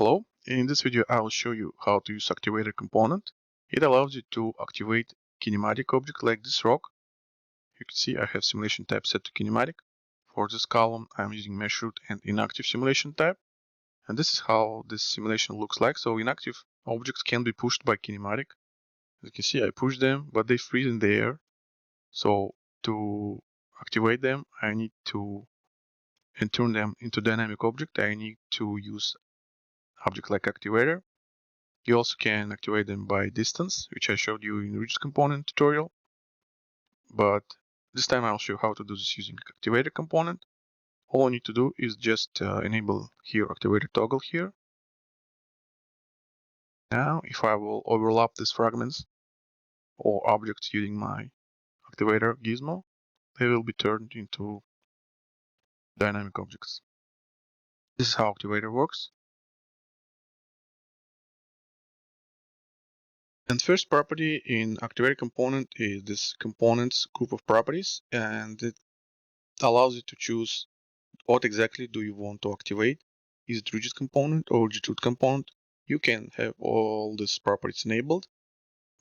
Hello, in this video I will show you how to use Activator component. It allows you to activate kinematic object like this rock. You can see I have simulation type set to kinematic. For this column I'm using mesh root and inactive simulation type. And this is how this simulation looks like. So inactive objects can be pushed by kinematic. As you can see I push them, but they freeze in the air. So to activate them I need to and turn them into dynamic object. I need to use object like Activator. You also can activate them by distance, which I showed you in rigid component tutorial. But this time I'll show you how to do this using Activator component. All I need to do is just enable here Activator toggle here. Now, if I will overlap these fragments or objects using my Activator Gizmo, they will be turned into dynamic objects. This is how Activator works. And first property in Activator component is this components group of properties, and it allows you to choose what exactly do you want to activate. Is it rigid component or rigid root component? You can have all these properties enabled,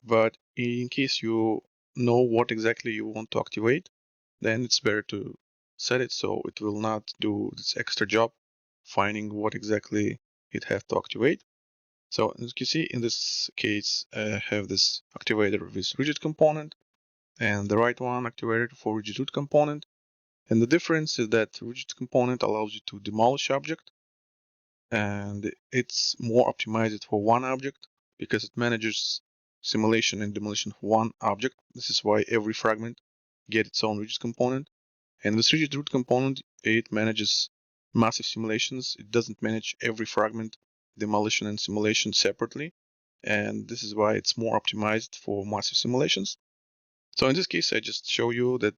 but in case you know what exactly you want to activate, then it's better to set it so it will not do this extra job finding what exactly it has to activate. So as you can see, in this case, I have this activator with rigid component and the right one activator for rigid root component. And the difference is that rigid component allows you to demolish object, and it's more optimized for one object because it manages simulation and demolition for one object. This is why every fragment gets its own rigid component. And with rigid root component, it manages massive simulations. It doesn't manage every fragment demolition and simulation separately. And this is why it's more optimized for massive simulations. So in this case, I just show you that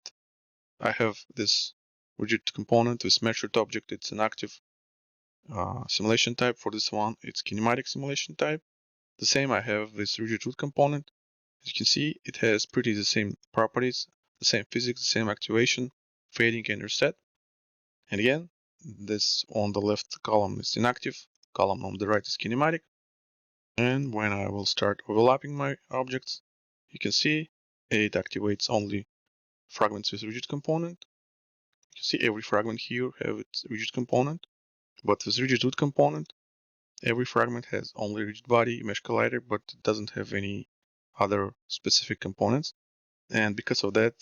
I have this rigid component with mesh root object. It's an active simulation type. For this one, it's kinematic simulation type. The same I have this rigid root component. As you can see, it has pretty the same properties, the same physics, the same activation, fading and reset. And again, this on the left column is inactive, column on the right is kinematic. And when I will start overlapping my objects, you can see it activates only fragments with rigid component. You can see every fragment here have its rigid component, but with rigid root component, every fragment has only rigid body, mesh collider, but it doesn't have any other specific components. And because of that,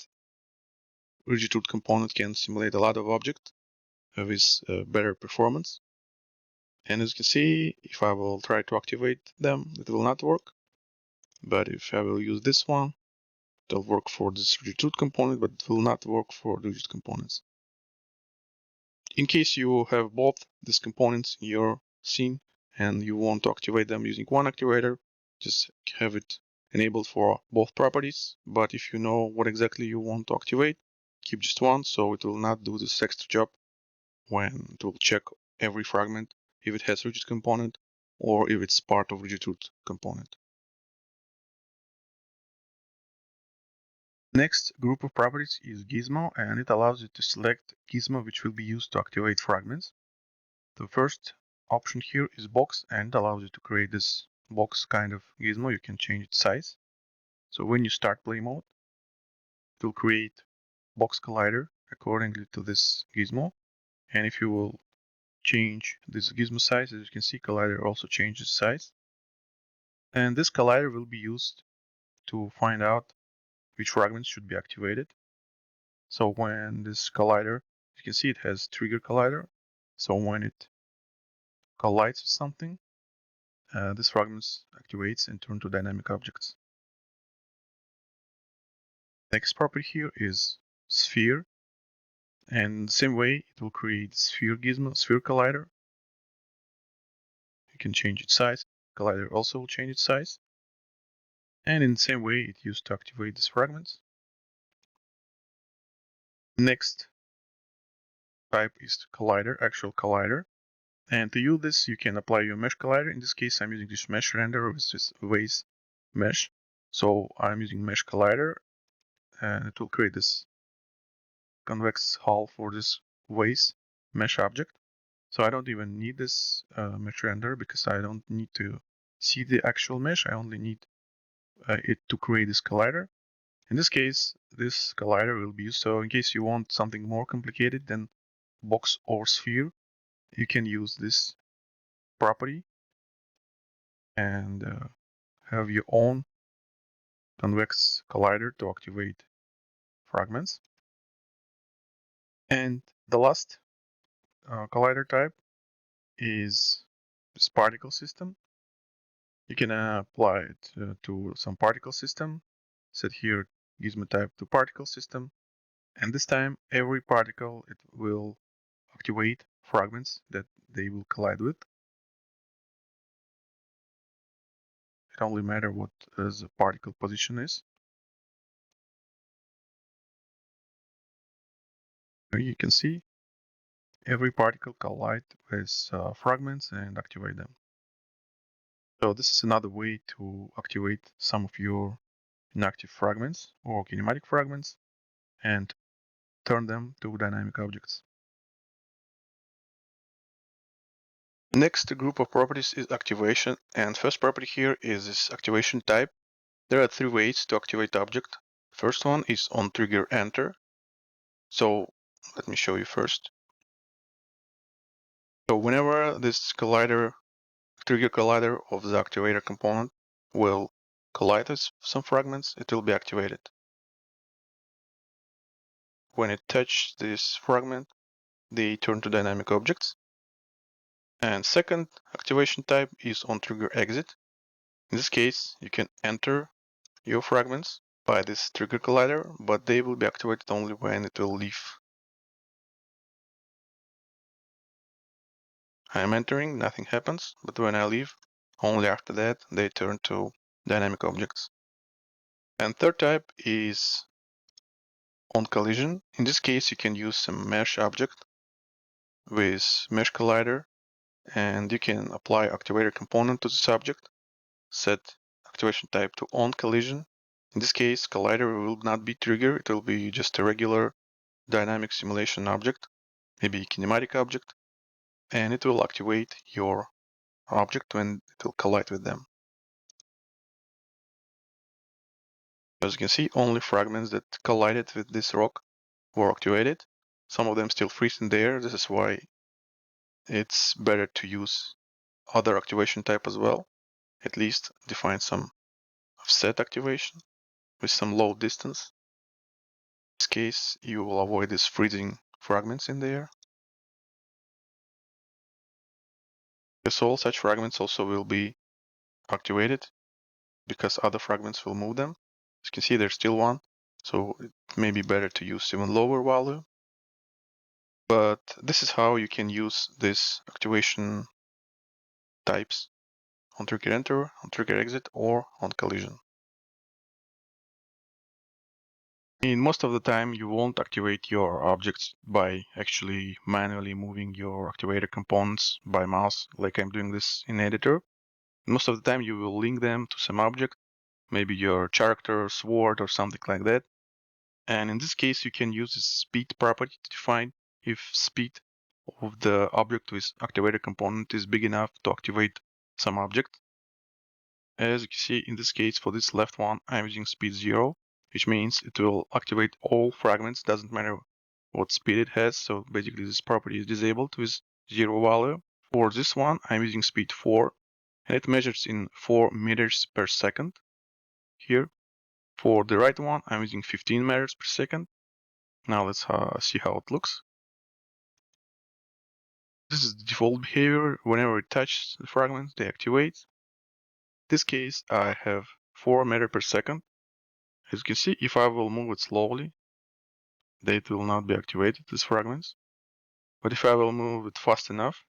rigid root component can simulate a lot of objects with better performance. And as you can see, if I will try to activate them, it will not work. But if I will use this one, it will work for this rigid root component, but it will not work for rigid components. In case you have both these components in your scene and you want to activate them using one activator, just have it enabled for both properties. But if you know what exactly you want to activate, keep just one, so it will not do this extra job when it will check every fragment if it has rigid component or if it's part of rigid root component. Next group of properties is Gizmo, and it allows you to select Gizmo which will be used to activate fragments. The first option here is box, and it allows you to create this box kind of Gizmo. You can change its size. So when you start play mode, it will create box collider accordingly to this Gizmo. And if you will change this Gizmo size, as you can see, collider also changes size. And this collider will be used to find out which fragments should be activated. So when this collider, you can see it has trigger collider. So when it collides with something, this fragments activates and turn to dynamic objects. Next property here is sphere, and the same way it will create sphere Gizmo, sphere collider. You can change its size. Collider also will change its size. And in the same way it used to activate these fragments. Next type is collider, actual collider. And to use this, you can apply your mesh collider. In this case, I'm using this mesh renderer with this Waze mesh. So I'm using mesh collider, and it will create this convex hull for this Waze mesh object. So I don't even need this mesh render because I don't need to see the actual mesh. I only need it to create this collider. In this case, this collider will be used. So in case you want something more complicated than box or sphere, you can use this property and have your own convex collider to activate fragments. And the last collider type is this particle system. You can apply it to some particle system. Set here Gizmo type to particle system. And this time, every particle, it will activate fragments that they will collide with. It only matters what the particle position is. Here you can see every particle collide with fragments and activate them. So this is another way to activate some of your inactive fragments or kinematic fragments and turn them to dynamic objects. Next group of properties is activation, and first property here is this activation type. There are three ways to activate object. First one is on trigger enter. So let me show you first. So whenever this trigger collider of the activator component will collide with some fragments, it will be activated. When it touches this fragment, they turn to dynamic objects. And second activation type is on trigger exit. In this case, you can enter your fragments by this trigger collider, but they will be activated only when it will leave. I am entering, nothing happens, but when I leave, only after that they turn to dynamic objects. And third type is on collision. In this case, you can use some mesh object with mesh collider, and you can apply activator component to this object, set activation type to on collision. In this case, collider will not be triggered, it will be just a regular dynamic simulation object, maybe a kinematic object, and it will activate your object when it will collide with them. As you can see, only fragments that collided with this rock were activated. Some of them still freeze in there. This is why it's better to use other activation type as well. At least define some offset activation with some low distance. In this case, you will avoid these freezing fragments in there. Because all such fragments also will be activated because other fragments will move them. As you can see, there's still one, so it may be better to use even lower value. But this is how you can use this activation types on trigger enter, on trigger exit, or on collision. In most of the time, you won't activate your objects by actually manually moving your activator components by mouse, like I'm doing this in editor. Most of the time, you will link them to some object, maybe your character, sword, or something like that. And in this case, you can use the speed property to define if speed of the object with activator component is big enough to activate some object. As you can see, in this case, for this left one, I'm using speed 0, which means it will activate all fragments, doesn't matter what speed it has. So basically this property is disabled with 0 value. For this one, I'm using speed 4, and it measures in 4 meters per second here. For the right one, I'm using 15 meters per second. Now let's see how it looks. This is the default behavior. Whenever it touches the fragments, they activate. In this case, I have 4 meters per second. As you can see, if I will move it slowly, they will not be activated, these fragments. But if I will move it fast enough,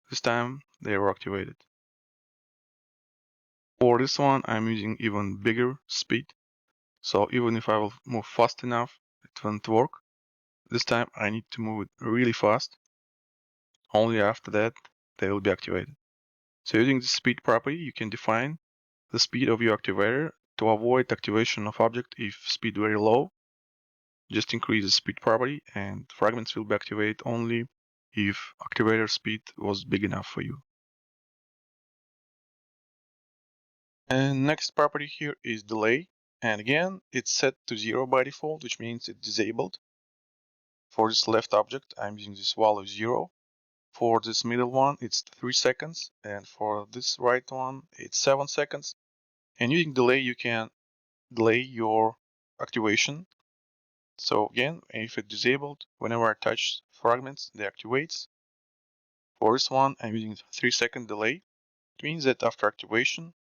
this time they are activated. For this one, I'm using even bigger speed. So even if I will move fast enough, it won't work. This time I need to move it really fast. Only after that, they will be activated. So using the speed property, you can define the speed of your activator to avoid activation of object if speed very low. Just increase the speed property and fragments will be activated only if activator speed was big enough for you. And next property here is delay. And again, it's set to 0 by default, which means it's disabled. For this left object, I'm using this value 0. For this middle one, it's 3 seconds. And for this right one, it's 7 seconds. And using delay, you can delay your activation. So again, if it's disabled, whenever I touch fragments, they activates. For this one, I'm using 3-second delay. It means that after activation,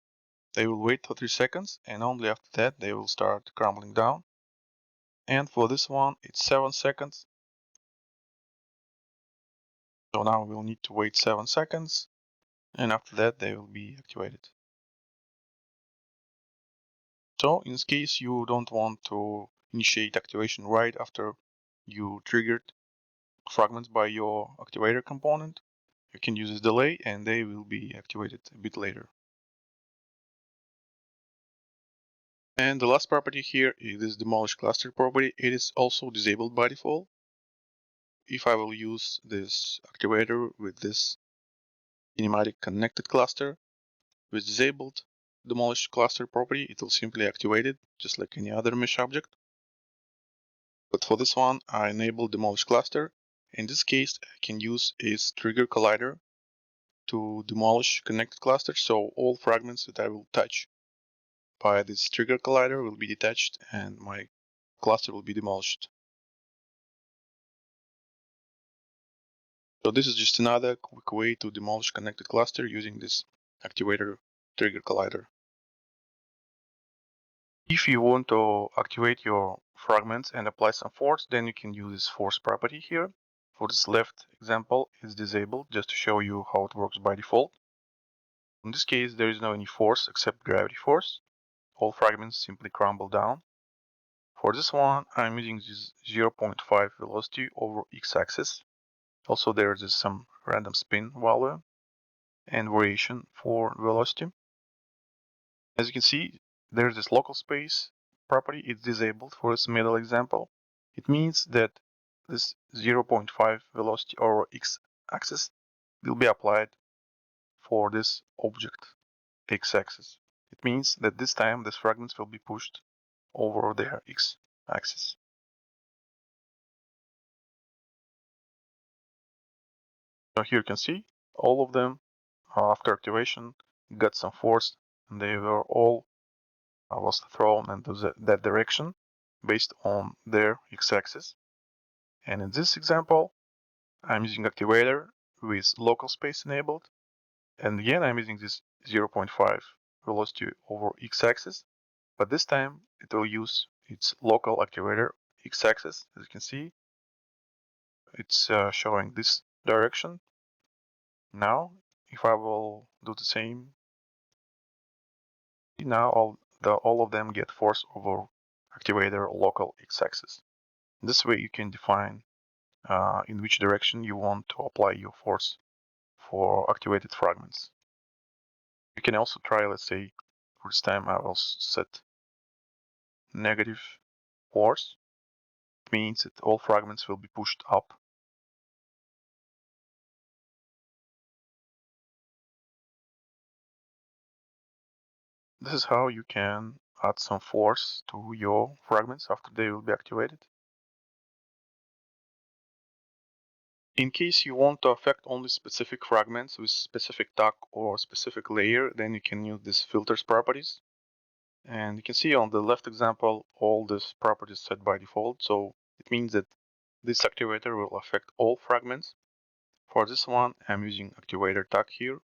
they will wait for 3 seconds, and only after that they will start crumbling down. And for this one, it's 7 seconds. So now we'll need to wait 7 seconds, and after that they will be activated. So in this case, you don't want to initiate activation right after you triggered fragments by your activator component. You can use this delay and they will be activated a bit later. And the last property here is this Demolish Cluster property. It is also disabled by default. If I will use this activator with this kinematic connected cluster with disabled Demolish Cluster property, it will simply activate it just like any other mesh object. But for this one, I enable Demolish Cluster. In this case, I can use its trigger collider to demolish connected cluster, so all fragments that I will touch by this trigger collider will be detached and my cluster will be demolished. So this is just another quick way to demolish connected cluster using this activator trigger collider. If you want to activate your fragments and apply some force, then you can use this force property here. For this left example, it's disabled just to show you how it works by default. In this case, there is no any force except gravity force. All fragments simply crumble down. For this one, I'm using this 0.5 velocity over x-axis. Also, there is some random spin value and variation for velocity. As you can see, there's this local space property. It's disabled for this middle example. It means that this 0.5 velocity over x-axis will be applied for this object x-axis. It means that this time these fragments will be pushed over their x-axis. So here you can see all of them after activation got some force and they were all was thrown into that direction based on their x-axis. And in this example, I'm using activator with local space enabled. And again, I'm using this 0.5 velocity over x-axis, but this time it will use its local activator x-axis. As you can see, it's showing this direction. Now, if I will do the same, now all of them get force over activator local x-axis. This way you can define in which direction you want to apply your force for activated fragments. You can also try, let's say, for this time I will set negative force. It means that all fragments will be pushed up. This is how you can add some force to your fragments after they will be activated. In case you want to affect only specific fragments with specific tag or specific layer, then you can use these filters properties. And you can see on the left example, all these properties set by default. So it means that this activator will affect all fragments. For this one, I'm using activator tag here.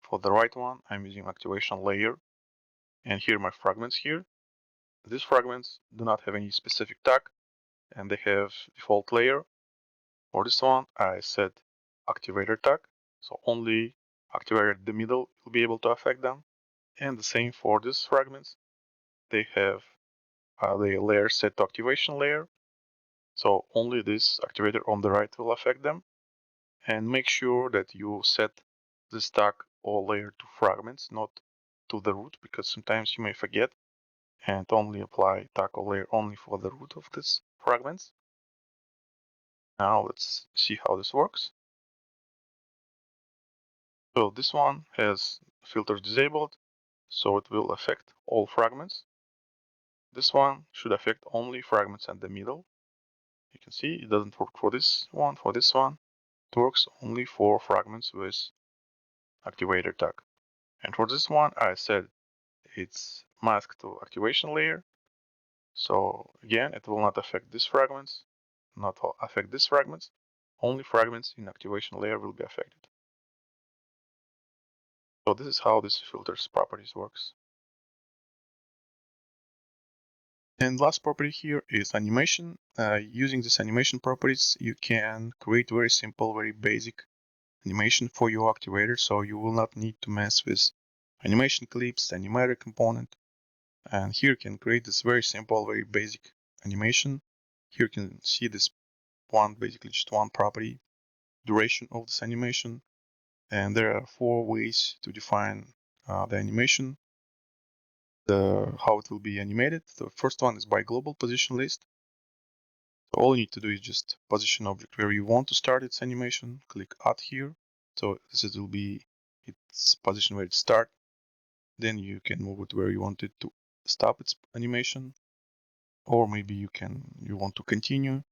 For the right one, I'm using activation layer. And here my fragments here. These fragments do not have any specific tag and they have default layer. For this one, I set activator tag. So only activator in the middle will be able to affect them. And the same for these fragments. They have the layer set to activation layer. So only this activator on the right will affect them. And make sure that you set this tag or layer to fragments, not to the root, because sometimes you may forget and only apply tag or layer only for the root of these fragments. Now let's see how this works. So this one has filters disabled, so it will affect all fragments. This one should affect only fragments at the middle. You can see it doesn't work for this one. For this one, it works only for fragments with activator tag. And for this one, I said it's masked to activation layer. So again, it will not affect these fragments, not affect these fragments. Only fragments in activation layer will be affected. So this is how this filters properties works. And last property here is animation. Using this animation properties, you can create very simple, very basic animation for your activator. So you will not need to mess with animation clips, animator component. And here you can create this very simple, very basic animation. Here you can see this one, basically just one property, duration of this animation. And there are 4 ways to define the animation, how it will be animated. The first one is by global position list. So all you need to do is just position object where you want to start its animation. Click add here. So this will be its position where it starts. Then you can move it where you want it to stop its animation, or maybe you want to continue.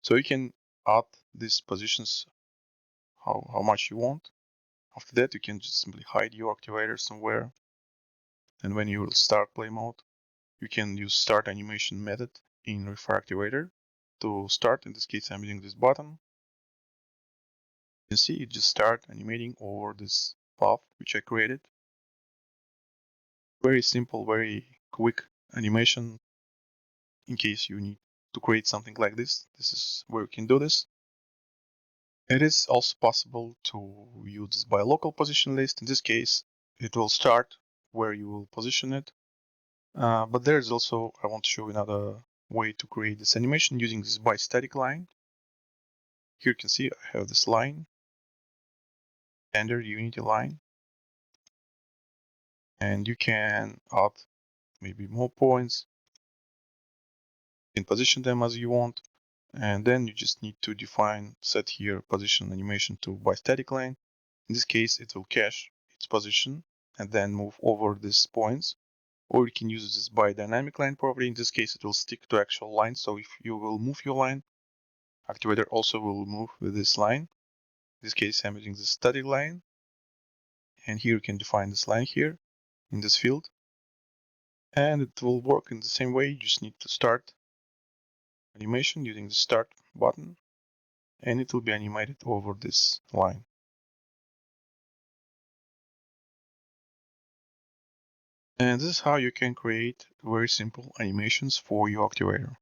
So you can add these positions how much you want. After that, you can just simply hide your activator somewhere. And when you will start play mode, you can use start animation method in Rayfire Activator to start. In this case, I'm using this button. You can see it just start animating over this path which I created. Very simple, very quick animation. In case you need to create something like this, this is where you can do this. It is also possible to use this by local position list. In this case, it will start where you will position it. But there is also, I want to show you another way to create this animation using this by static line. Here you can see I have this line, standard Unity line, and you can add maybe more points. You can position them as you want, and then you just need to set here position animation to by static line. In this case, it will cache its position and then move over these points. Or you can use this by dynamic line property. In this case, it will stick to actual line. So if you will move your line, activator also will move with this line. In this case, I'm using the static line. And here you can define this line here in this field. And it will work in the same way. You just need to start animation using the start button. And it will be animated over this line. And this is how you can create very simple animations for your activator.